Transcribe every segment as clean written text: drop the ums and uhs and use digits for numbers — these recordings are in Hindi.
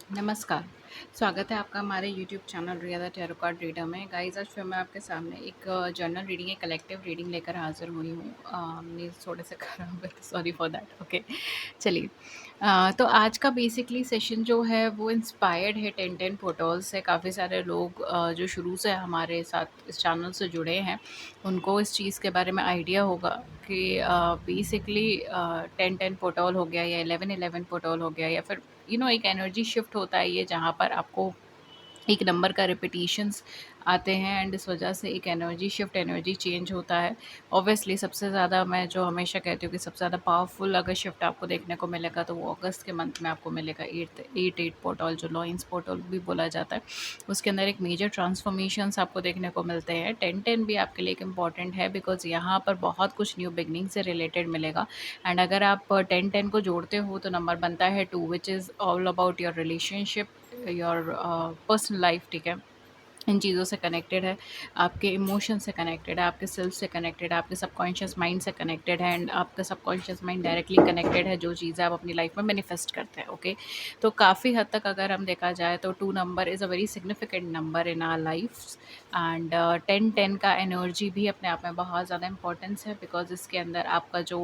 नमस्कार, स्वागत है आपका हमारे YouTube channel Riya the tarot card reader में। गाइस आज फिर मैं आपके सामने एक जर्नल रीडिंग, एक कलेक्टिव रीडिंग लेकर हाज़िर हुई हूँ। मीन्स थोड़े से खराब है, सॉरी फॉर दैट। ओके, चलिए। तो आज का बेसिकली सेशन जो है वो इंस्पायर्ड है 10-10 पोर्टल्स से। काफ़ी सारे लोग जो शुरू से हमारे साथ इस चैनल से जुड़े हैं, उनको इस चीज़ के बारे में आइडिया होगा कि बेसिकली 10-10 पोर्टल हो गया या 11-11 पोर्टल हो गया या फिर एक एनर्जी शिफ्ट होता है ये, जहाँ पर आपको एक नंबर का रिपीटिशंस आते हैं एंड इस वजह से एक एनर्जी शिफ्ट, एनर्जी चेंज होता है। ऑब्वियसली सबसे ज़्यादा मैं जो हमेशा कहती हूँ कि सबसे ज़्यादा पावरफुल अगर शिफ्ट आपको देखने को मिलेगा तो वो अगस्त के मंथ में आपको मिलेगा। एट पोर्टल जो लॉइंस पोर्टल भी बोला जाता है, उसके अंदर एक मेजर ट्रांसफॉर्मेशंस आपको देखने को मिलते हैं। 10-10 भी आपके लिए एक इम्पॉर्टेंट है बिकॉज यहाँ पर बहुत कुछ न्यू बिगनिंग से रिलेटेड मिलेगा। एंड अगर आप 10-10 को जोड़ते हो तो नंबर बनता है 2, which is all about your relationship, your personal life. ठीक है, इन चीज़ों से कनेक्टेड है, आपके इमोशन से कनेक्टेड है, आपके सेल्फ से कनेक्टेड है, आपके सबकॉन्शियस माइंड से कनेक्टेड है एंड आपका सबकॉन्शियस माइंड डायरेक्टली कनेक्टेड है जो चीज़ें आप अपनी लाइफ में मैनिफेस्ट करते हैं। ओके, तो काफ़ी हद तक अगर हम देखा जाए तो 2 number is a very significant number in our lifes. And 10-10 का एनर्जी भी अपने आप में बहुत ज़्यादा इंपॉर्टेंस है बिकॉज इसके अंदर आपका जो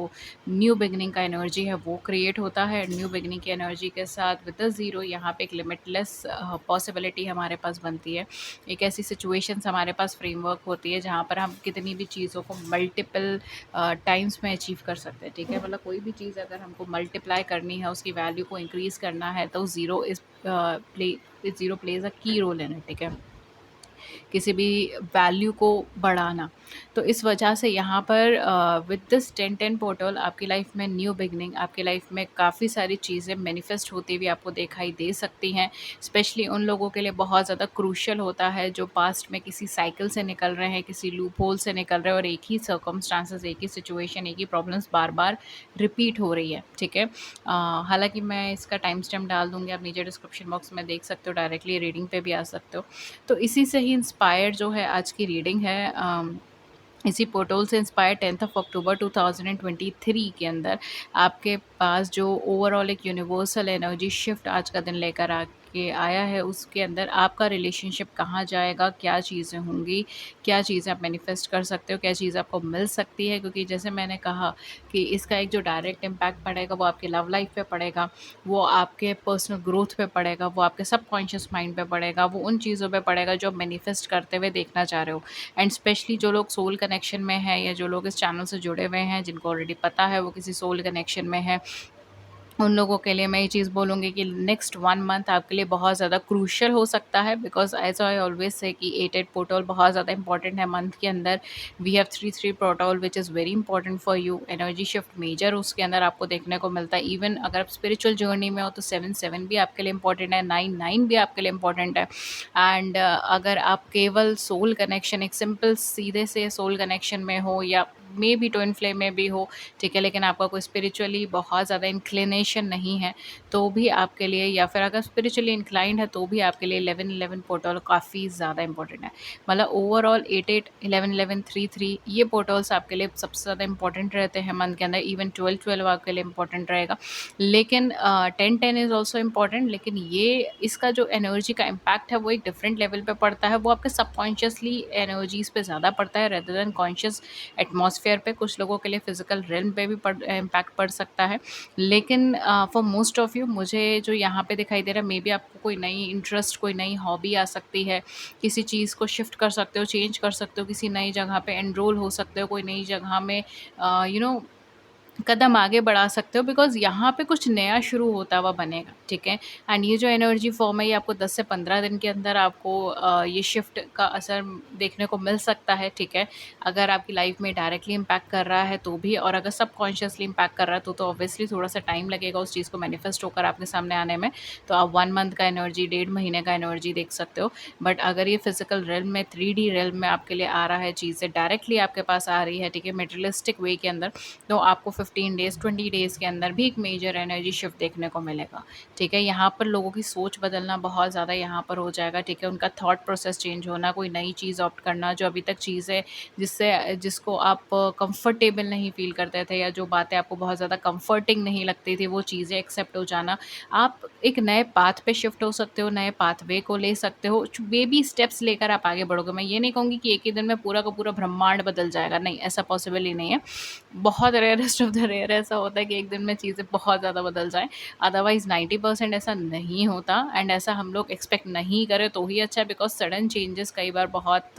न्यू बिगनिंग का एनर्जी है वो क्रिएट होता है। न्यू बिगनिंग की एनर्जी के साथ विद द ज़ीरो यहाँ पे एक लिमिटलेस पॉसिबिलिटी हमारे पास बनती है। एक ऐसी सिचुएशंस हमारे पास फ्रेमवर्क होती है जहाँ पर हम कितनी भी चीज़ों को मल्टीपल टाइम्स में अचीव कर सकते हैं। ठीक है, मतलब कोई भी चीज़ अगर हमको मल्टीप्लाई करनी है, उसकी वैल्यू को इंक्रीज़ करना है तो ज़ीरो प्लेज अ की रोल इन इट। ठीक है, किसी भी वैल्यू को बढ़ाना। तो इस वजह से यहाँ पर विद दिस 10-10 पोर्टल आपकी लाइफ में न्यू बिगनिंग, आपकी लाइफ में काफ़ी सारी चीज़ें मैनिफेस्ट होती हुई आपको दिखाई दे सकती हैं। स्पेशली उन लोगों के लिए बहुत ज़्यादा क्रूशियल होता है जो पास्ट में किसी साइकिल से निकल रहे हैं, किसी लूप होल से निकल रहे हैं और एक ही सर्कमस्टांसेस, एक ही सिचुएशन, एक ही प्रॉब्लम्स बार बार रिपीट हो रही है। ठीक है, हालांकि मैं इसका टाइम स्टैम्प डाल दूंगी, आप नीचे डिस्क्रिप्शन बॉक्स में देख सकते हो, डायरेक्टली रीडिंग पे भी आ सकते हो। तो इसी से ही इंस्पायर्ड जो है आज की रीडिंग है। इसी पोर्टल से इंस्पायर 10 अक्टूबर 2023 के अंदर आपके पास जो ओवरऑल एक यूनिवर्सल एनर्जी शिफ्ट आज का दिन लेकर आके आया है, उसके अंदर आपका रिलेशनशिप कहाँ जाएगा, क्या चीज़ें होंगी, क्या चीज़ें आप मैनिफेस्ट कर सकते हो, क्या चीज़ आपको मिल सकती है। क्योंकि जैसे मैंने कहा कि इसका एक जो डायरेक्ट इम्पैक्ट पड़ेगा वो आपकी लव लाइफ पे पड़ेगा, वो आपके पर्सनल ग्रोथ पे पड़ेगा, वो आपके सबकॉन्शियस माइंड पे पड़ेगा, वो उन चीज़ों पे पड़ेगा जो आप मैनिफेस्ट करते हुए देखना चाह रहे हो। एंड स्पेशली जो लोग सोल कनेक्शन में हैं या जो लोग इस चैनल से जुड़े हुए हैं, जिनको ऑलरेडी पता है वो किसी सोल कनेक्शन में है, उन लोगों के लिए मैं ये चीज़ बोलूँगी कि नेक्स्ट 1 मंथ आपके लिए बहुत ज़्यादा क्रूशियल हो सकता है बिकॉज़ एज़ आई ऑलवेज़ से कि 8-8 पोर्टल बहुत ज़्यादा इंपॉर्टेंट है मंथ के अंदर। We have 3-3 portal which is very important for you. Energy shift major उसके अंदर आपको देखने को मिलता है। इवन अगर आप स्पिरिचुअल जर्नी में हो तो 7-7 भी आपके लिए इंपॉर्टेंट है, 9-9 भी आपके लिए इंपॉर्टेंट है। एंड अगर आप केवल सोल कनेक्शन, एक सिंपल सीधे से सोल कनेक्शन में हो या मे बी ट्विन फ्लेम में भी हो, ठीक है, लेकिन आपका कोई स्पिरिचुअली बहुत ज़्यादा इंक्लिनेशन नहीं है, तो भी आपके लिए, या फिर अगर स्पिरिचुअली इंक्लाइंड है तो भी आपके लिए 11-11 पोर्टल काफ़ी ज़्यादा इंपॉर्टेंट है। मतलब ओवरऑल 8-8, 11-11, 3-3 ये पोर्टल्स आपके लिए सबसे ज़्यादा इंपॉर्टेंट रहते हैं मंथ के अंदर। इवन 12-12 आपके लिए इंपॉर्टेंट रहेगा। लेकिन 10-10 इज़ ऑल्सो इम्पॉर्टेंट, लेकिन ये इसका जो एनर्जी का इम्पैक्ट है वो एक डिफरेंट लेवल पे पड़ता है। वो आपके सबकॉन्शियसली एनर्जीज़ पे ज़्यादा पड़ता है रेदर देन कॉन्शियस एटमॉस्फेयर पे। कुछ लोगों के लिए फिजिकल रिल्म पे भी इम्पैक्ट पड़ सकता है। लेकिन फॉर मोस्ट ऑफ यू मुझे जो यहाँ पे दिखाई दे रहा है, मे बी आपको कोई नई इंटरेस्ट, कोई नई हॉबी आ सकती है, किसी चीज़ को शिफ्ट कर सकते हो, चेंज कर सकते हो, किसी नई जगह पे एनरोल हो सकते हो, कोई नई जगह में यू नो कदम आगे बढ़ा सकते हो बिकॉज़ यहाँ पे कुछ नया शुरू होता हुआ बनेगा। ठीक है, एंड ये जो एनर्जी फॉर्म है ये आपको 10 से 15 दिन के अंदर आपको ये शिफ्ट का असर देखने को मिल सकता है। ठीक है, अगर आपकी लाइफ में डायरेक्टली इम्पैक्ट कर रहा है तो भी, और अगर सबकॉन्शियसली इम्पैक्ट कर रहा है तो ऑब्वियसली थोड़ा सा टाइम लगेगा उस चीज़ को मैनिफेस्ट होकर आपके सामने आने में। तो आप 1 मंथ का एनर्जी, 1.5 महीने का एनर्जी देख सकते हो। बट अगर ये फिजिकल रिल्म में, 3D रिल्म में आपके लिए आ रहा है, चीज़ें डायरेक्टली आपके पास आ रही है, ठीक है, मटेरियलिस्टिक वे के अंदर, तो आपको 15 डेज़, 20 डेज़ के अंदर भी एक मेजर एनर्जी शिफ्ट देखने को मिलेगा, ठीक है? यहाँ पर लोगों की सोच बदलना बहुत ज़्यादा यहाँ पर हो जाएगा, ठीक है? उनका थॉट प्रोसेस चेंज होना, कोई नई चीज़ ऑप्ट करना, जो अभी तक चीज़ें जिसको आप कंफर्टेबल नहीं फ़ील करते थे या जो बातें आपको बहुत ज़्यादा कंफर्टिंग नहीं लगती थी, वो चीज़ें एक्सेप्ट हो जाना। आप एक नए पाथ पे शिफ्ट हो सकते हो, नए पाथवे को ले सकते हो, बेबी स्टेप्स लेकर आप आगे बढ़ोगे। मैं ये नहीं कहूँगी कि एक ही दिन में पूरा का पूरा ब्रह्मांड बदल जाएगा, नहीं, ऐसा पॉसिबल ही नहीं है। बहुत रेयरेस्ट ऑफ द रेयर ऐसा होता है कि एक दिन में चीज़ें बहुत ज़्यादा बदल जाएँ, अदरवाइज़ 90% ऐसा नहीं होता, एंड ऐसा हम लोग एक्सपेक्ट नहीं करें तो ही अच्छा है, बिकॉज़ सडन चेंजेस कई बार बहुत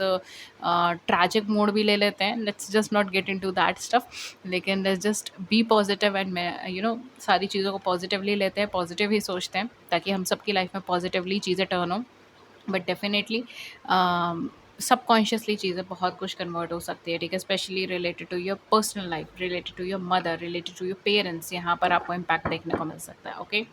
ट्रैजिक मोड भी ले लेते हैं। Let's just not get into that stuff, लेकिन let's just be positive and मैं सारी चीज़ों को पॉजिटिवली लेते हैं, पॉजिटिव ही सोचते हैं, ताकि हम सबकी लाइफ में पॉजिटिवली चीज़ें टर्न हो। बट डेफिनेटली सबकॉन्शियसली चीज़ें बहुत कुछ कन्वर्ट हो सकती है, ठीक है? Specially related to your personal life, related to your mother, related to your parents, यहाँ पर आपको इम्पैक्ट देखने को मिल सकता है। ओके,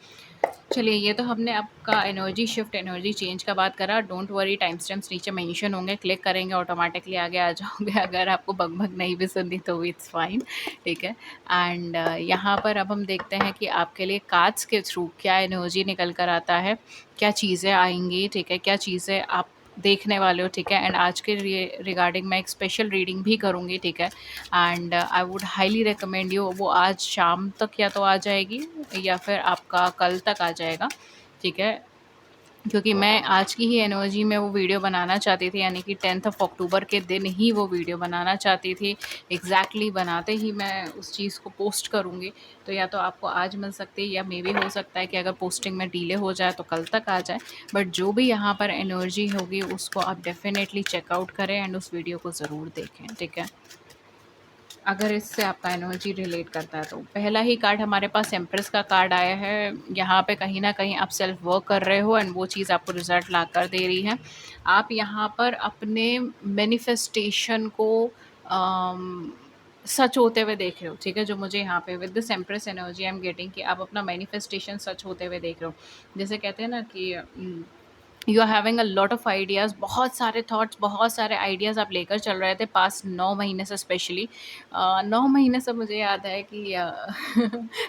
चलिए, ये तो हमने आपका एनर्जी शिफ्ट, एनर्जी चेंज का बात करा। डोंट वरी, टाइम स्टैम्प्स नीचे मेंशन होंगे, क्लिक करेंगे ऑटोमेटिकली आगे आ जाओगे। अगर आपको बग नहीं भी सुननी तो इट्स फाइन, ठीक है? एंड यहाँ पर अब हम देखते हैं कि आपके लिए कार्ड्स के थ्रू क्या एनर्जी निकल कर आता है, क्या चीज़ें आएंगी, ठीक है? क्या चीज़ें आप देखने वाले हो, ठीक है? एंड आज के रिगार्डिंग मैं एक स्पेशल रीडिंग भी करूँगी, ठीक है? And I would highly recommend you, वो आज शाम तक या तो आ जाएगी या फिर आपका कल तक आ जाएगा, ठीक है? क्योंकि मैं आज की ही एनर्जी में वो वीडियो बनाना चाहती थी, यानी कि 10th ऑफ अक्टूबर के दिन ही वो वीडियो बनाना चाहती थी। एग्जैक्टली बनाते ही मैं उस चीज़ को पोस्ट करूँगी, तो या तो आपको आज मिल सकती है या मे बी हो सकता है कि अगर पोस्टिंग में डिले हो जाए तो कल तक आ जाए। बट जो भी यहाँ पर एनर्जी होगी उसको आप डेफिनेटली चेकआउट करें एंड उस वीडियो को ज़रूर देखें, ठीक है? अगर इससे आपका एनर्जी रिलेट करता है तो पहला ही कार्ड हमारे पास एम्प्रेस का कार्ड आया है। यहाँ पे कहीं ना कहीं आप सेल्फ वर्क कर रहे हो एंड वो चीज़ आपको रिजल्ट ला कर दे रही है। आप यहाँ पर अपने मैनिफेस्टेशन को अम, सच होते हुए देख रहे हो, ठीक है? जो मुझे यहाँ पे with this empress energy I am getting कि आप अपना मैनिफेस्टेशन सच होते हुए देख रहे हो। जैसे कहते हैं ना कि you are having a lot of ideas, बहुत सारे थॉट्स, बहुत सारे आइडियाज़ आप लेकर चल रहे थे पास्ट 9 महीने से, स्पेशली 9 महीने से। मुझे याद है कि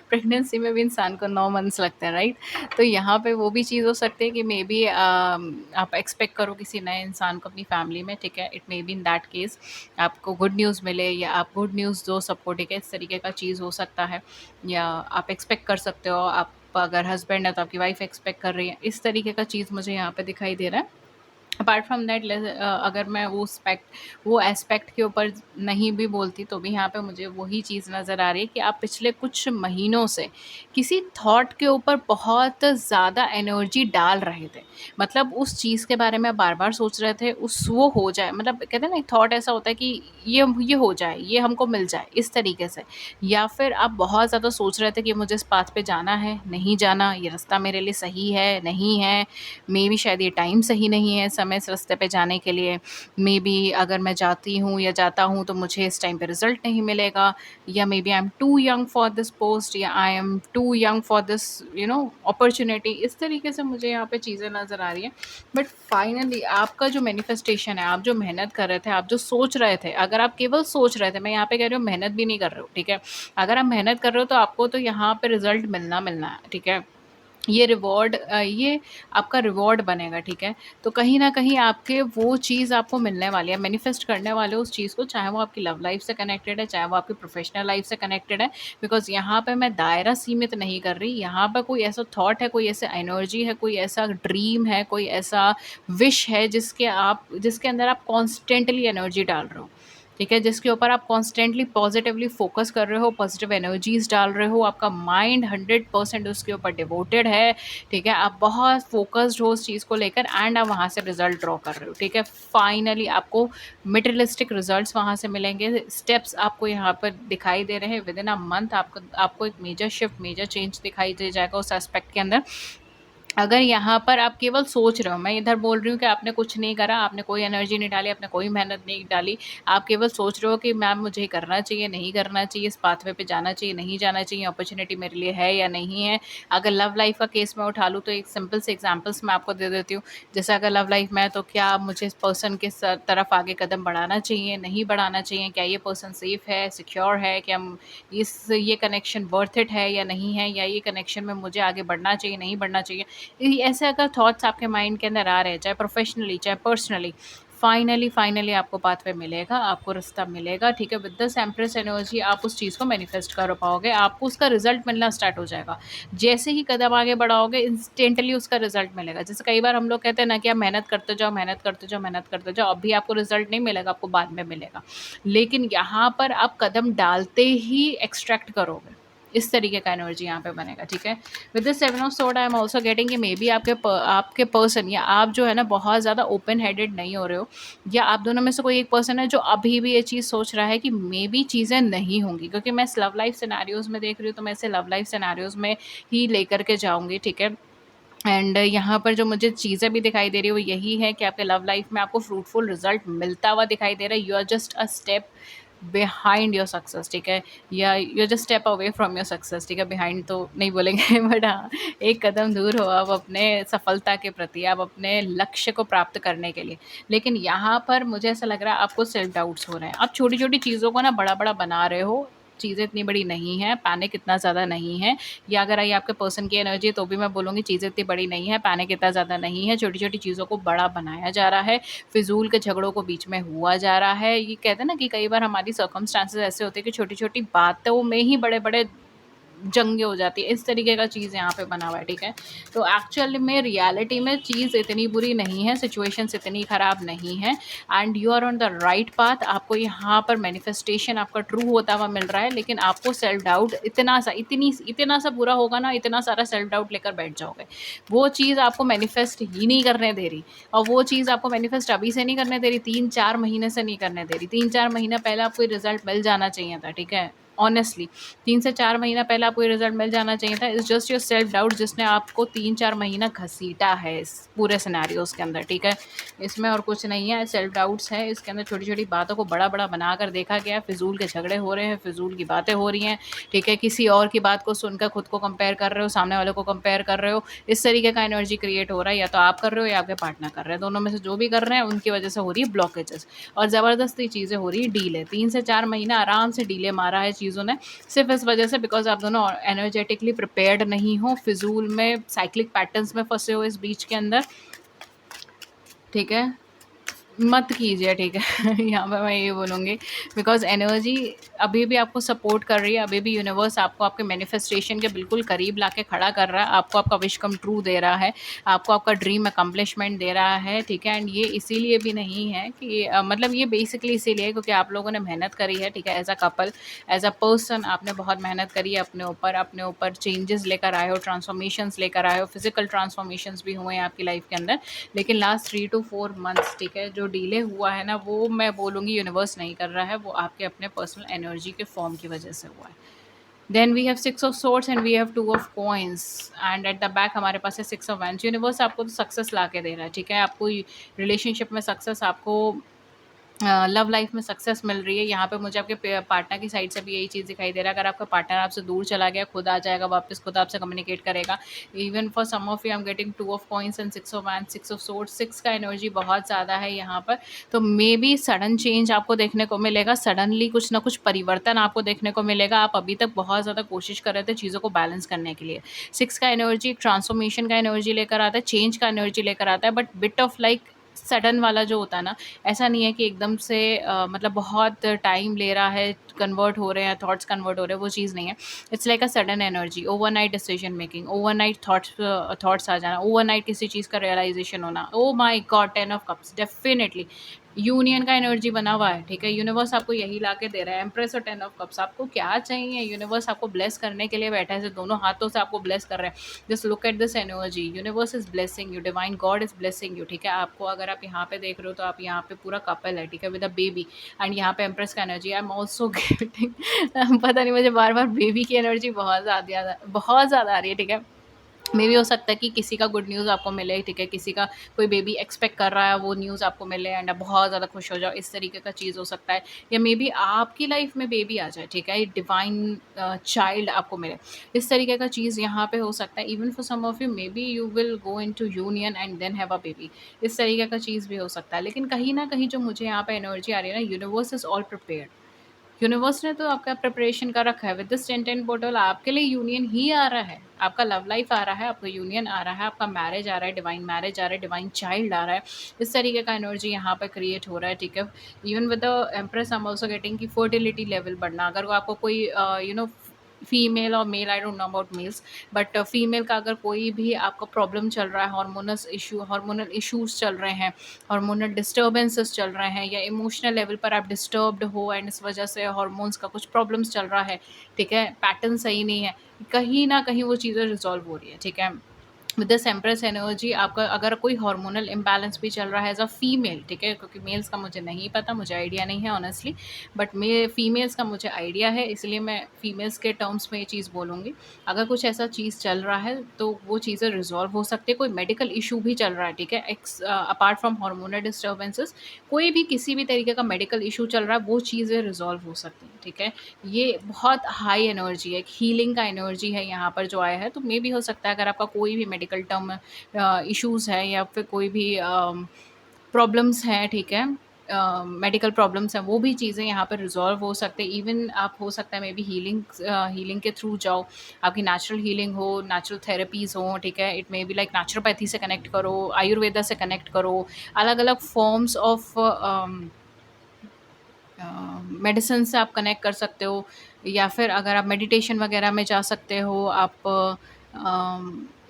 प्रेगनेंसी में भी इंसान को 9 मंथ्स लगते हैं, राइट? तो यहाँ पे वो भी चीज़ हो सकती है कि मे बी आप एक्सपेक्ट करो किसी नए इंसान को अपनी फैमिली में, ठीक है? It may be in that case आपको गुड न्यूज़ मिले या आप गुड न्यूज़ दो सबको, ठीक है? इस तरीके का चीज़ हो सकता है, या आप एक्सपेक्ट कर सकते हो, आप अगर हस्बैंड है तो आपकी वाइफ एक्सपेक्ट कर रही है, इस तरीके का चीज़ मुझे यहाँ पे दिखाई दे रहा है। अपार्ट फ्रॉम दैट, अगर मैं वो एस्पेक्ट के ऊपर नहीं भी बोलती तो भी यहाँ पे मुझे वही चीज़ नज़र आ रही है कि आप पिछले कुछ महीनों से किसी थॉट के ऊपर बहुत ज़्यादा एनर्जी डाल रहे थे। मतलब उस चीज़ के बारे में आप बार बार सोच रहे थे, उस वो हो जाए, मतलब कहते हैं ना, एक थॉट ऐसा होता है कि ये हो जाए, ये हमको मिल जाए, इस तरीके से। या फिर आप बहुत ज़्यादा सोच रहे थे कि मुझे इस पाथ पे जाना है, नहीं जाना, ये रास्ता मेरे लिए सही है, नहीं है, मे बी शायद ये टाइम सही नहीं है समय इस रास्ते पे जाने के लिए, मे बी अगर मैं जाती हूँ या जाता हूँ तो मुझे इस टाइम पे रिजल्ट नहीं मिलेगा, या maybe I am too young for this post, या I am too young for this opportunity. इस तरीके से मुझे यहाँ पे चीज़ें नज़र आ रही हैं। बट फाइनली आपका जो मैनिफेस्टेशन है, आप जो मेहनत कर रहे थे, आप जो सोच रहे थे, अगर आप केवल सोच रहे थे, मैं यहाँ पे कह रही हूँ मेहनत भी नहीं कर रहे हो, ठीक है? अगर आप मेहनत कर रहे हो तो आपको तो यहाँ पे रिजल्ट मिलना है, ठीक है? ये आपका रिवॉर्ड बनेगा, ठीक है? तो कहीं न कहीं आपके वो चीज़ आपको मिलने वाली है, मैनिफेस्ट करने वाले हो उस चीज़ को, चाहे वो आपकी लव लाइफ़ से कनेक्टेड है, चाहे वो आपकी प्रोफ़ेशनल लाइफ़ से कनेक्टेड है। बिकॉज़ यहाँ पे मैं दायरा सीमित नहीं कर रही, यहाँ पे कोई ऐसा थॉट है, कोई ऐसा एनर्जी है, कोई ऐसा ड्रीम है, कोई ऐसा विश है जिसके अंदर आप कॉन्स्टेंटली एनर्जी डाल रहे हो। ठीक है? जिसके ऊपर आप कॉन्स्टेंटली पॉजिटिवली फ़ोकस कर रहे हो, पॉजिटिव एनर्जीज़ डाल रहे हो, आपका माइंड 100% उसके ऊपर डिवोटेड है, ठीक है? आप बहुत फ़ोकस्ड हो उस चीज़ को लेकर एंड आप वहाँ से रिज़ल्ट ड्रॉ कर रहे हो, ठीक है? फाइनली आपको मटेरियलिस्टिक रिज़ल्ट्स वहाँ से मिलेंगे, स्टेप्स आपको यहाँ पर दिखाई दे रहे हैं, विदिन अ मंथ आपको एक मेजर शिफ्ट, मेजर चेंज दिखाई दे जाएगा उस एस्पेक्ट के अंदर। अगर यहाँ पर आप केवल सोच रहे हो, मैं इधर बोल रही हूँ कि आपने कुछ नहीं करा, आपने कोई एनर्जी नहीं डाली, आपने कोई मेहनत नहीं डाली, आप केवल सोच रहे हो कि मैम मुझे ये करना चाहिए, नहीं करना चाहिए, इस पाथवे पे जाना चाहिए, नहीं जाना चाहिए, अपॉर्चुनिटी मेरे लिए है या नहीं है। अगर लव लाइफ का केस मैं उठा लूँ तो एक सिंपल से एग्जांपल्स मैं आपको दे देती हूँ। जैसे अगर लव लाइफ में है तो क्या मुझे इस पर्सन के तरफ आगे कदम बढ़ाना चाहिए, नहीं बढ़ाना चाहिए, क्या ये पर्सन सेफ है, सिक्योर है, क्या इस ये कनेक्शन वर्थ इट है या नहीं है, या ये कनेक्शन में मुझे आगे बढ़ना चाहिए, नहीं बढ़ना चाहिए। ऐसे अगर थॉट्स आपके माइंड के अंदर आ रहे हैं, चाहे प्रोफेशनली चाहे पर्सनली, फाइनली फाइनली आपको पाथवे मिलेगा, आपको रास्ता मिलेगा, ठीक है। विद दिस एम्प्रेस एनर्जी आप उस चीज़ को मैनिफेस्ट कर पाओगे, आपको उसका रिजल्ट मिलना स्टार्ट हो जाएगा। जैसे ही कदम आगे बढ़ाओगे इंस्टेंटली उसका रिजल्ट मिलेगा। जैसे कई बार हम लोग कहते हैं ना कि आप मेहनत करते जाओ, मेहनत करते जाओ, मेहनत करते जाओ, अभी आपको रिजल्ट नहीं मिलेगा, आपको बाद में मिलेगा। लेकिन यहाँ पर आप कदम डालते ही एक्सट्रैक्ट करोगे, इस तरीके का एनर्जी यहाँ पे बनेगा, ठीक है। With the seven of sword I am also getting कि मे बी आपके पर्सन या आप जो है ना बहुत ज़्यादा ओपन हेडेड नहीं हो रहे हो, या आप दोनों में से कोई एक पर्सन है जो अभी भी ये चीज़ सोच रहा है कि मे बी चीज़ें नहीं होंगी, क्योंकि मैं इस लव लाइफ सिनेरियोज में देख रही हूँ, तो मैं इसे लव लाइफ सिनेरियोज में ही लेकर के जाऊँगी, ठीक है। एंड यहाँ पर जो मुझे चीज़ें भी दिखाई दे रही है वो यही है कि आपके लव लाइफ में आपको फ्रूटफुल रिजल्ट मिलता हुआ दिखाई दे रहा है। You are just a step behind your success, ठीक है, या you just step away from your success, ठीक है। बिहाइंड तो नहीं बोलेंगे बट हाँ, एक कदम दूर हो आप अपने सफलता के प्रति, आप अपने लक्ष्य को प्राप्त करने के लिए। लेकिन यहाँ पर मुझे ऐसा लग रहा है आपको सेल्फ डाउट्स हो रहे हैं, आप छोटी छोटी चीज़ों को ना बड़ा बड़ा बना रहे हो। चीज़ें इतनी बड़ी नहीं है, पैनिक इतना ज़्यादा नहीं है, या अगर ये आपके पर्सन की एनर्जी है तो भी मैं बोलूँगी चीज़ें इतनी बड़ी नहीं है, पैनिक इतना ज़्यादा नहीं है, छोटी छोटी चीज़ों को बड़ा बनाया जा रहा है, फिजूल के झगड़ों को बीच में हुआ जा रहा है। ये कहते हैं ना कि कई बार हमारी सर्कमस्टांसेस ऐसे होते हैं कि छोटी छोटी बातों में ही बड़े बड़े जंगे हो जाती है, इस तरीके का चीज़ यहाँ पे बना हुआ है, ठीक है। तो एक्चुअल में रियलिटी में चीज़ इतनी बुरी नहीं है, सिचुएशंस इतनी ख़राब नहीं है, and you are on the right path. आपको यहाँ पर मैनिफेस्टेशन आपका ट्रू होता हुआ मिल रहा है, लेकिन आपको सेल्फ डाउट इतना सा बुरा होगा ना, इतना सारा सेल्फ डाउट लेकर बैठ जाओगे। वो चीज़ आपको मैनिफेस्ट ही नहीं करने दे रही, और वो चीज़ आपको मैनिफेस्ट अभी से नहीं करने दे रही, 3-4 महीने से नहीं करने दे रही। 3-4 महीना पहले आपको ये रिजल्ट मिल जाना चाहिए था, ठीक है। ऑनेस्टली 3 से 4 महीना पहले आपको ये रिजल्ट मिल जाना चाहिए था। It's just your self doubt जिसने आपको 3-4 महीना घसीटा है इस पूरे सिनेरियोज के अंदर, ठीक है। इसमें और कुछ नहीं है, सेल्फ डाउट्स है, इसके अंदर छोटी छोटी बातों को बड़ा बड़ा बनाकर देखा गया, फिजूल के झगड़े हो रहे हैं, फिजूल की बातें हो रही हैं, ठीक है। किसी और की बात को सुनकर खुद को कंपेयर कर रहे हो, सामने वाले को कंपेयर कर रहे हो, इस तरीके का एनर्जी क्रिएट हो रहा है। या तो आप कर रहे हो या आपके पार्टनर कर रहे हैं, दोनों में से जो भी कर रहे हैं उनकी वजह से हो रही है ब्लॉकेजेस, और ज़बरदस्ती चीज़ें हो रही है, डीले 3 से 4 महीना आराम से डीले मारा है चीज़ों ने, सिर्फ इस वजह से बिकॉज आप दोनों एनर्जेटिकली प्रिपेयर्ड नहीं हो, फिजूल में साइक्लिक पैटर्न्स में फंसे हो इस बीच के अंदर, ठीक है। मत कीजिए, ठीक है। यहाँ पे मैं ये बोलूँगी बिकॉज़ एनर्जी अभी भी आपको सपोर्ट कर रही है, अभी भी यूनिवर्स आपको आपके मैनिफेस्टेशन के बिल्कुल करीब लाके खड़ा कर रहा है, आपको आपका विश कम ट्रू दे रहा है, आपको आपका ड्रीम अकम्प्लिशमेंट दे रहा है, ठीक है। एंड ये इसीलिए भी नहीं है कि मतलब ये बेसिकली इसीलिए क्योंकि आप लोगों ने मेहनत करी है, ठीक है। As a couple, as a person आपने बहुत मेहनत करी है अपने ऊपर चेंजेस लेकर आए हो, ट्रांसफॉर्मेशंस लेकर आए हो, फिजिकल ट्रांसफॉर्मेशंस भी हुए हैं आपकी लाइफ के अंदर। लेकिन लास्ट 3 to 4 मंथ्स, ठीक है, जो डिले हुआ है ना, वो मैं बोलूँगी यूनिवर्स नहीं कर रहा है, वो आपके अपने पर्सनल एनर्जी के फॉर्म की वजह से हुआ है। Then we have 6 of swords and we have 2 of coins, and at the back हमारे पास है 6 of wands। यूनिवर्स आपको तो सक्सेस ला के दे रहा है, ठीक है। आपको रिलेशनशिप में सक्सेस, आपको लव लाइफ में सक्सेस मिल रही है। यहाँ पे मुझे आपके पार्टनर की साइड से भी यही चीज़ दिखाई दे रहा है। अगर आपका पार्टनर आपसे दूर चला गया, खुद आ जाएगा वापस, खुद आपसे कम्युनिकेट करेगा। Even for some of you I am getting 2 of coins and 6 of wands, 6 of swords, 6 का एनर्जी बहुत ज़्यादा है यहाँ पर। तो मे बी सडन चेंज आपको देखने को मिलेगा, सडनली कुछ ना कुछ परिवर्तन आपको देखने को मिलेगा। आप अभी तक बहुत ज़्यादा कोशिश कर रहे थे चीज़ों को बैलेंस करने के लिए। 6 का एनर्जी ट्रांसफॉर्मेशन का एनर्जी लेकर आता है, चेंज का एनर्जी लेकर आता है, but bit of like sudden वाला जो होता है ना, ऐसा नहीं है कि एकदम से मतलब बहुत टाइम ले रहा है, कन्वर्ट हो रहे हैं, थॉट्स कन्वर्ट हो रहे हैं, वो चीज़ नहीं है। It's like a sudden energy, overnight decision making, overnight thoughts आ जाना, ओवरनाइट किसी चीज़ का रियलाइजेशन होना। Oh my God, 10 of cups definitely union का एनर्जी बना हुआ है, ठीक है। यूनिवर्स आपको यही ला के दे रहा है, एम्प्रेस और 10 of cups। आपको क्या चाहिए, यूनिवर्स आपको ब्लेस करने के लिए बैठा है, दोनों हाथों से आपको ब्लेस कर रहे हैं। Just look at this energy, universe is blessing you, divine God is blessing you, ठीक है। आपको अगर आप यहाँ पे देख रहे हो तो आप यहाँ पे पूरा कपल है, ठीक है, विद अ बेबी, एंड यहाँ पे एम्प्रेस का energy. I am also getting पता नहीं मुझे बार बार बेबी की एनर्जी बहुत ज़्यादा आ रही है, ठीक है। मे बी हो सकता है कि किसी का गुड न्यूज़ आपको मिले, ठीक है? किसी का कोई बेबी एक्सपेक्ट कर रहा है, वो न्यूज़ आपको मिले एंड आप बहुत ज़्यादा खुश हो जाओ, इस तरीके का चीज़ हो सकता है। या मे बी आपकी लाइफ में बेबी आ जाए, ठीक है? डिवाइन चाइल्ड आपको मिले, इस तरीके का चीज़ यहाँ पे हो सकता है। Even for some of you maybe you will go into union and then have a baby, इस तरीके का चीज़ भी हो सकता है। लेकिन कहीं न कहीं जो मुझे यहाँ पे एनर्जी आ रही है ना, universe is all prepared. Universe ने तो आपका प्रिपरेशन कर रखा है। विद दिस 10-10 पोर्टल आपके लिए यूनियन ही आ रहा है। आपका लव लाइफ आ रहा है, आपका यूनियन आ रहा है, आपका मैरिज आ रहा है, डिवाइन मैरिज आ रहा है, डिवाइन चाइल्ड आ रहा है। इस तरीके का एनर्जी यहाँ पे क्रिएट हो रहा है, ठीक है? Even with the empress I am also getting कि फर्टिलिटी लेवल बढ़ना। अगर वो आपको कोई फीमेल और male, I don't know about males, but female का अगर कोई भी आपका प्रॉब्लम चल रहा है, हार्मोनल इश्यूज़ चल रहे हैं, हार्मोनल डिस्टर्बेंसेस चल रहे हैं, या इमोशनल लेवल पर आप डिस्टर्ब्ड हो एंड इस वजह से हार्मोन्स का कुछ प्रॉब्लम्स चल रहा है, ठीक है? पैटर्न सही नहीं है, कहीं न कहीं वो चीज़ें रिज़ॉल्व हो रही है, ठीक है? विद दिस एम्प्रेस एनर्जी आपका अगर कोई हार्मोनल इम्बैलेंस भी चल रहा है एज़ अ फीमेल, ठीक है? क्योंकि मेल्स का मुझे नहीं पता, मुझे आइडिया नहीं है ऑनेस्टली, बट मे फीमेल्स का मुझे आइडिया है, इसलिए मैं फीमेल्स के टर्म्स में ये चीज़ बोलूँगी। अगर कुछ ऐसा चीज़ चल रहा है, तो वो चीज़ें रिज़ॉल्व हो सकती है। कोई मेडिकल इश्यू भी चल रहा है, ठीक है? अपार्ट फ्रॉम हार्मोनल डिस्टर्बेंसेस, कोई भी किसी भी तरीके का मेडिकल इश्यू चल रहा है, वो चीज़ें रिज़ॉल्व हो सकती हैं, ठीक है? ये बहुत हाई एनर्जी है, एक हीलिंग का एनर्जी है यहाँ पर जो आया है। तो मे बी हो सकता है अगर आपका कोई भी मेडिकल टर्म इश्यूज़ है, या फिर कोई भी प्रॉब्लम्स हैं, ठीक है? मेडिकल प्रॉब्लम्स हैं, वो भी चीज़ें यहाँ पर रिज़ॉल्व हो सकते हैं। इवन आप हो सकता है मे बी हीलिंग के थ्रू जाओ, आपकी नेचुरल हीलिंग हो, नेचुरल थेरेपीज़ हों, ठीक है? It may be like naturopathy से कनेक्ट करो, आयुर्वेदा से कनेक्ट करो, अलग-अलग फॉर्म्स ऑफ मेडिसिन से आप कनेक्ट कर सकते हो, या फिर अगर आप मेडिटेशन वगैरह में जा सकते हो, आप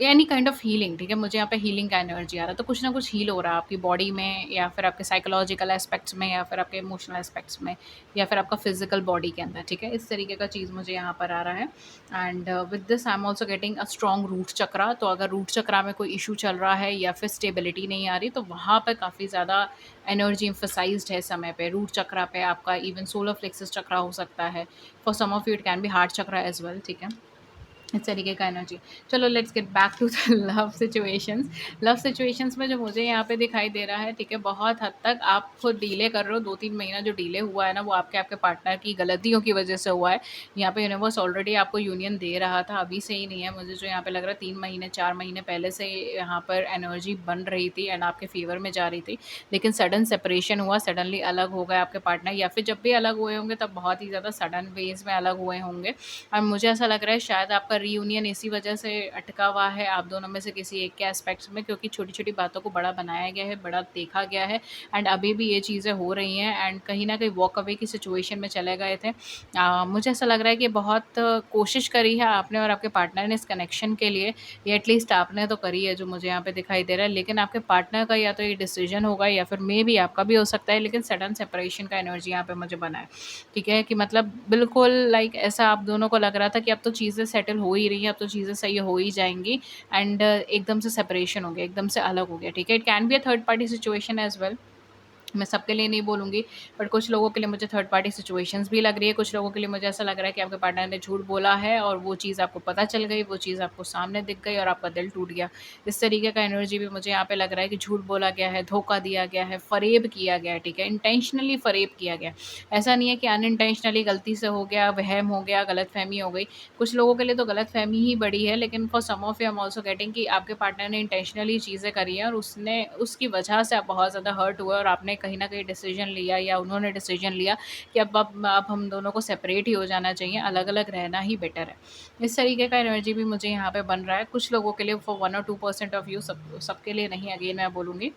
एनी काइंड ऑफ हीलिंग, ठीक है? मुझे यहाँ पे हीलिंग का एनर्जी आ रहा है, तो कुछ ना कुछ हील हो रहा है आपकी बॉडी में, या फिर आपके साइकोलॉजिकल एस्पेक्ट्स में, या फिर आपके इमोशनल एस्पेक्ट्स में, या फिर आपका फिजिकल बॉडी के अंदर, ठीक है? इस तरीके का चीज़ मुझे यहाँ पर आ रहा है। And with this I am also getting a strong root chakra. तो अगर रूट चक्रा में कोई इशू चल रहा है, या फिर स्टेबिलिटी नहीं आ रही, तो वहाँ पे काफ़ी ज़्यादा एनर्जी एम्फसाइज्ड है समय पे। रूट चक्रा पे आपका इवन सोलर प्लेक्सस चक्रा हो सकता है। For some of you it can be heart chakra as well, ठीक है? इस तरीके का एनर्जी। चलो let's get back to the love situations. Love situations में जो मुझे यहाँ पे दिखाई दे रहा है, ठीक है, बहुत हद तक आप खुद डिले कर रहे हो। 2-3 महीना जो डिले हुआ है ना, वो आपके पार्टनर की गलतियों की वजह से हुआ है। यहाँ पे यूनिवर्स ऑलरेडी आपको यूनियन दे रहा था, अभी से ही नहीं है। मुझे जो यहाँ पे लग रहा है 3 महीने 4 महीने पहले से यहाँ पर एनर्जी बन रही थी एंड आपके फेवर में जा रही थी। लेकिन सडन सेपरेशन हुआ, सडनली अलग हो गए आपके पार्टनर, या फिर जब भी अलग हुए होंगे तब बहुत ही ज़्यादा सडन वेज़ में अलग हुए होंगे। और मुझे ऐसा लग रहा है शायद आपका रीयूनियन इसी वजह से अटका हुआ है, आप दोनों में से किसी एक के एस्पेक्ट्स में, क्योंकि छोटी-छोटी बातों को बड़ा बनाया गया है, बड़ा देखा गया है एंड अभी भी ये चीज़ें हो रही हैं एंड कहीं न कहीं वॉक अवे की सिचुएशन में चले गए थे। मुझे ऐसा लग रहा है कि बहुत कोशिश करी है आपने और आपके पार्टनर ने इस कनेक्शन के लिए, या एटलीस्ट आपने तो करी है जो मुझे यहाँ पे दिखाई दे रहा है। लेकिन आपके पार्टनर का या तो ये डिसीजन होगा, या फिर मेबी आपका भी हो सकता है, लेकिन सडन सेपरेशन का एनर्जी यहाँ पे मुझे बना है। ठीक है? कि मतलब बिल्कुल लाइक ऐसा आप दोनों को लग रहा था कि अब तो चीज़ें सेटल हो ही रही हैं, अब तो चीज़ें सही हो ही जाएँगी एंड एकदम से सेपरेशन हो गया, एकदम से अलग हो गया, ठीक है? It can be a third party situation as well. मैं सबके लिए नहीं बोलूँगी, बट कुछ लोगों के लिए मुझे थर्ड पार्टी सिचुएशंस भी लग रही है। कुछ लोगों के लिए मुझे ऐसा लग रहा है कि आपके पार्टनर ने झूठ बोला है और वो चीज़ आपको पता चल गई, वो चीज़ आपको सामने दिख गई और आपका दिल टूट गया। इस तरीके का एनर्जी भी मुझे यहाँ पे लग रहा है कि झूठ बोला गया है, धोखा दिया गया है, फ़रेब किया गया है, ठीक है? इंटेंशनली फ़रेब किया गया है। ऐसा नहीं है कि अनइंटेंशनली गलती से हो गया, वहम हो गया, गलतफ़हमी हो गई। कुछ लोगों के लिए तो गलतफ़हमी ही बड़ी है, लेकिन for some of you I am also getting कि आपके पार्टनर ने इंटेंशनली चीज़ें करी हैं और उसने उसकी वजह से आप बहुत ज़्यादा हर्ट हुए और आपने कहीं न कहीं डिसीज़न लिया, या उन्होंने डिसीज़न लिया कि अब हम दोनों को सेपरेट ही हो जाना चाहिए, अलग-अलग रहना ही बेटर है। इस तरीके का एनर्जी भी मुझे यहाँ पे बन रहा है। कुछ लोगों के लिए, फॉर 1 और 2% ऑफ यू, सबके लिए नहीं, अगेन मैं बोलूँगी।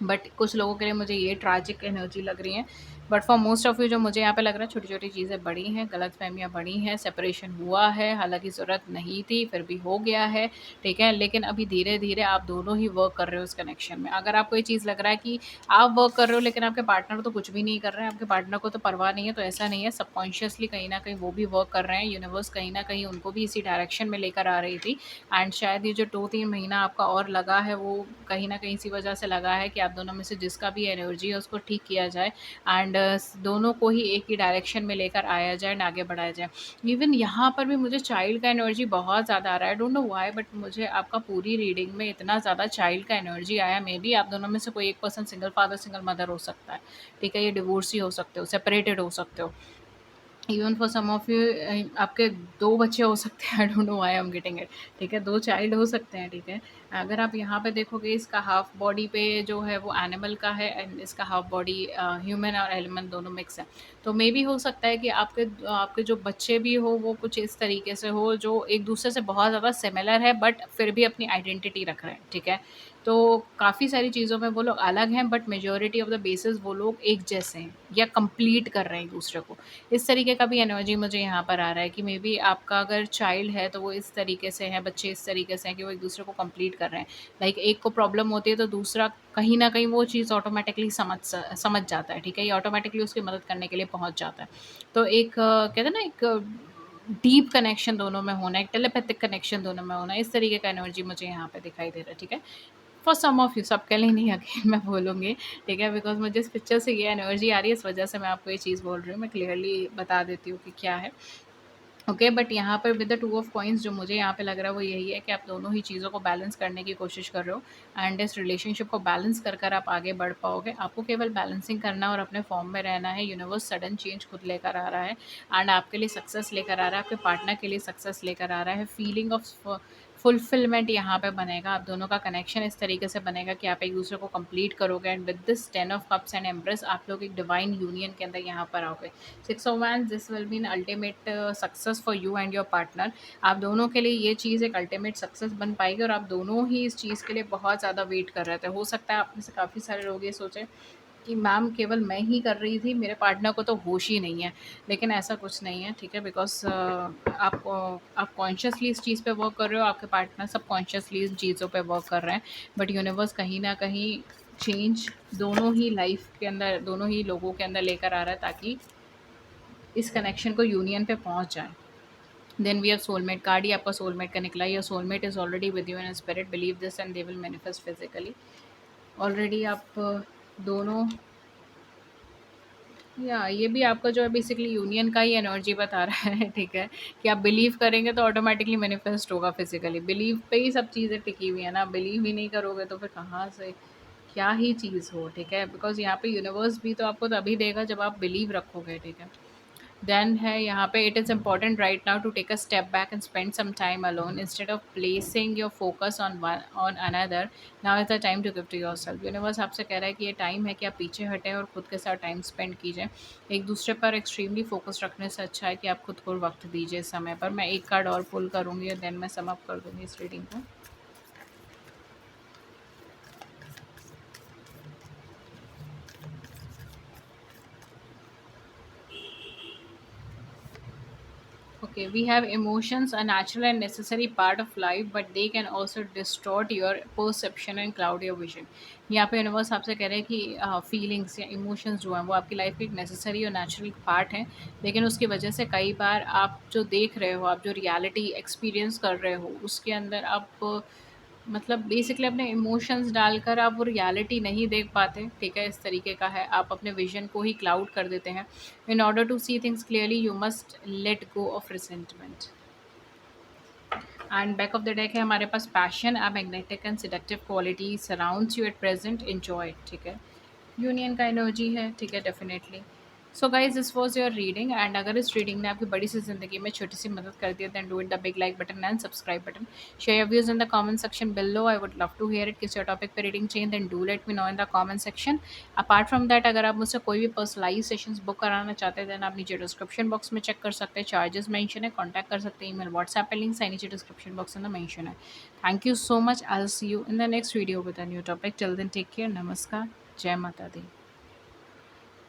बट कुछ लोगों के लिए मुझे ये ट्रैजिक एनर्जी लग रही है। But for most of you जो मुझे यहाँ पे लग रहा है, छोटी-छोटी चीज़ें बड़ी हैं, गलतफ़हमियाँ बड़ी हैं, सेपरेशन हुआ है, हालाँकि ज़रूरत नहीं थी, फिर भी हो गया है, ठीक है? लेकिन अभी धीरे-धीरे आप दोनों ही वर्क कर रहे हो उस कनेक्शन में। अगर आपको ये चीज़ लग रहा है कि आप वर्क कर रहे हो लेकिन आपके पार्टनर तो कुछ भी नहीं कर रहे हैं, आपके पार्टनर को तो परवाह नहीं है, तो ऐसा नहीं है। सबकॉन्शियसली कहीं न कहीं वो भी वर्क कर रहे हैं, यूनिवर्स कहीं न कहीं उनको भी इसी डायरेक्शन में लेकर आ रही थी एंड शायद ये जो 2-3 महीना आपका और लगा है, वो कहीं न कहीं इसी वजह से लगा है कि आप दोनों में से जिसका भी एनर्जी है उसको ठीक किया जाए एंड दोनों को ही एक ही डायरेक्शन में लेकर आया जाए एंड आगे बढ़ाया जाए। इवन यहाँ पर भी मुझे चाइल्ड का एनर्जी बहुत ज़्यादा आ रहा है, आई डोंट नो व्हाई, बट मुझे आपका पूरी रीडिंग में इतना ज़्यादा चाइल्ड का एनर्जी आया। मे बी आप दोनों में से कोई एक person single father single mother हो सकता है, ठीक है, ये डिवोर्सी हो सकते हो, सेपरेटेड हो सकते हो, even for some of you आपके 2 बच्चे हो सकते हैं, I don't know why I am getting it, ठीक है, 2 चाइल्ड हो सकते हैं, ठीक है। अगर आप यहाँ पे देखोगे इसका हाफ बॉडी पे जो है वो एनिमल का है एंड इसका हाफ बॉडी ह्यूमन और एनिमल दोनों मिक्स है। तो मे बी हो सकता है कि आपके जो बच्चे भी हो वो कुछ इस तरीके से हो जो एक दूसरे से बहुत ज़्यादा सिमिलर है बट फिर भी अपनी आइडेंटिटी रख रहे हैं, ठीक है। तो काफ़ी सारी चीज़ों में वो लोग अलग हैं but majority of the basis वो लोग एक जैसे हैं या कंप्लीट कर रहे हैं एक दूसरे को। इस तरीके का भी एनर्जी मुझे यहाँ पर आ रहा है कि मे बी आपका अगर चाइल्ड है तो वो इस तरीके से है, बच्चे इस तरीके से हैं कि वो एक दूसरे को कंप्लीट कर रहे हैं। लाइक एक को प्रॉब्लम होती है तो दूसरा कहीं न कहीं वो चीज़ ऑटोमैटिकली समझ जाता है, ठीक है? ये ऑटोमैटिकली उसकी मदद करने के लिए पहुँच जाता है। तो एक कहते हैं ना एक डीप कनेक्शन दोनों में होना, एक टेलीपैथिक कनेक्शन दोनों में होना, इस तरीके का एनर्जी मुझे यहाँ पे दिखाई दे रहा है, ठीक है? फॉर सम ऑफ यू, सबके लिए नहीं अगेन मैं बोलूँगी, ठीक है? बिकॉज़ मुझे इस पिक्चर से ये एनर्जी आ रही है, इस वजह से मैं आपको ये चीज़ बोल रही हूँ। मैं क्लियरली बता देती हूँ कि क्या है। ओके, बट यहाँ पर with the two of coins जो मुझे यहाँ पे लग रहा है वो यही है कि आप दोनों ही चीज़ों को बैलेंस करने की कोशिश कर रहे हो एंड इस रिलेशनशिप को बैलेंस कर आप आगे बढ़ पाओगे। आपको केवल बैलेंसिंग करना और अपने फॉर्म में रहना है। यूनिवर्स सडन चेंज खुद लेकर आ रहा है एंड आपके लिए सक्सेस लेकर आ रहा है, आपके पार्टनर के लिए सक्सेस लेकर आ रहा है। फीलिंग ऑफ फुलफिलमेंट यहाँ पे बनेगा। आप दोनों का कनेक्शन इस तरीके से बनेगा कि आप एक दूसरे को कंप्लीट करोगे and with this 10 of cups and empress आप लोग एक डिवाइन यूनियन के अंदर यहाँ पर आओगे। 6 of wands, this will be an ultimate success for you and your partner. आप दोनों के लिए ये चीज़ एक अल्टीमेट सक्सेस बन पाएगी और आप दोनों ही इस चीज़ के लिए बहुत ज़्यादा वेट कर रहे थे। हो सकता है आप में से काफ़ी सारे लोग ये सोचें कि मैम केवल मैं ही कर रही थी, मेरे पार्टनर को तो होश ही नहीं है। लेकिन ऐसा कुछ नहीं है, ठीक है? बिकॉज़ आप कॉन्शियसली इस चीज़ पे वर्क कर रहे हो, आपके पार्टनर सबकॉन्शियसली इन चीज़ों पे वर्क कर रहे हैं। बट यूनिवर्स कहीं न कहीं चेंज दोनों ही लाइफ़ के अंदर, दोनों ही लोगों के अंदर लेकर आ रहा है ताकि इस कनेक्शन को यूनियन पे पहुँच जाए। Then we have soulmate card, ये आपका सोलमेट का निकला है। Your soulmate is already with you in spirit, believe this and they will manifest physically. Already आप दोनों, या ये भी आपका जो है बेसिकली यूनियन का ही एनर्जी बता रहा है, ठीक है? कि आप बिलीव करेंगे तो ऑटोमेटिकली मैनिफेस्ट होगा फिज़िकली। बिलीव पे ही सब चीज़ें टिकी हुई है ना, बिलीव ही नहीं करोगे तो फिर कहाँ से क्या ही चीज़ हो, ठीक है? बिकॉज़ यहाँ पे यूनिवर्स भी तो आपको तभी देगा जब आप बिलीव रखोगे, ठीक है? देन है यहाँ पे, it is important right now to take a step back and spend some time alone instead of placing your focus on another. Now is the time to give to yourself. Universe आपसे कह रहा है कि ये टाइम है कि आप पीछे हटें और खुद के साथ टाइम स्पेंड कीजिए। एक दूसरे पर एक्सट्रीमली फोकस रखने से अच्छा है कि आप खुद को वक्त दीजिए इस समय पर। मैं एक कार्ड और पुल करूँगी और देन मैं सम अप कर दूँगी इस रीडिंग को। Okay, we have emotions, a natural and necessary part of life, but they can also distort your perception and cloud your vision. यहाँ पे यूनिवर्स आपसे कह रहे हैं कि फीलिंग्स या इमोशंस जो हैं वो आपकी लाइफ की एक नेसेसरी और नेचुरल पार्ट है, लेकिन उसकी वजह से कई बार आप जो देख रहे हो, आप जो रियलिटी एक्सपीरियंस कर रहे हो, उसके अंदर आप मतलब बेसिकली अपने इमोशंस डालकर आप वो रियलिटी नहीं देख पाते, ठीक है? इस तरीके का है, आप अपने विजन को ही क्लाउड कर देते हैं। In order to see things clearly you must let go of resentment. And back of the deck है हमारे पास passion, a magnetic and seductive quality surrounds you at present, enjoy it, ठीक है? यूनियन का एनर्जी है, ठीक है, definitely. So guys this was your reading and अगर इस रीडिंग ने आपकी बड़ी सी जिंदगी में छोटी सी मदद कर दी है then do it the big like button and subscribe button. Share your views in the comment section below, I would love to hear it. किस टॉपिक पे रीडिंग चाहिए then do let me know in the comment section. Apart from that अगर आप मुझसे कोई भी पर्सनलाइज सेशंस बुक कराना चाहते हैं देन आप नीचे डिस्क्रिप्शन बॉक्स में चेक कर सकते हैं, चार्जेस मेंशन है, कॉन्टैक्ट कर सकते हैं, ईमेल व्हाट्सएप पे लिंक्स है नीचे डिस्क्रिप्शन बॉक्स में मेंशन है। Thank you so much, I will see you in the next video with a new topic. Till then take care, नमस्कार, जय माता दी।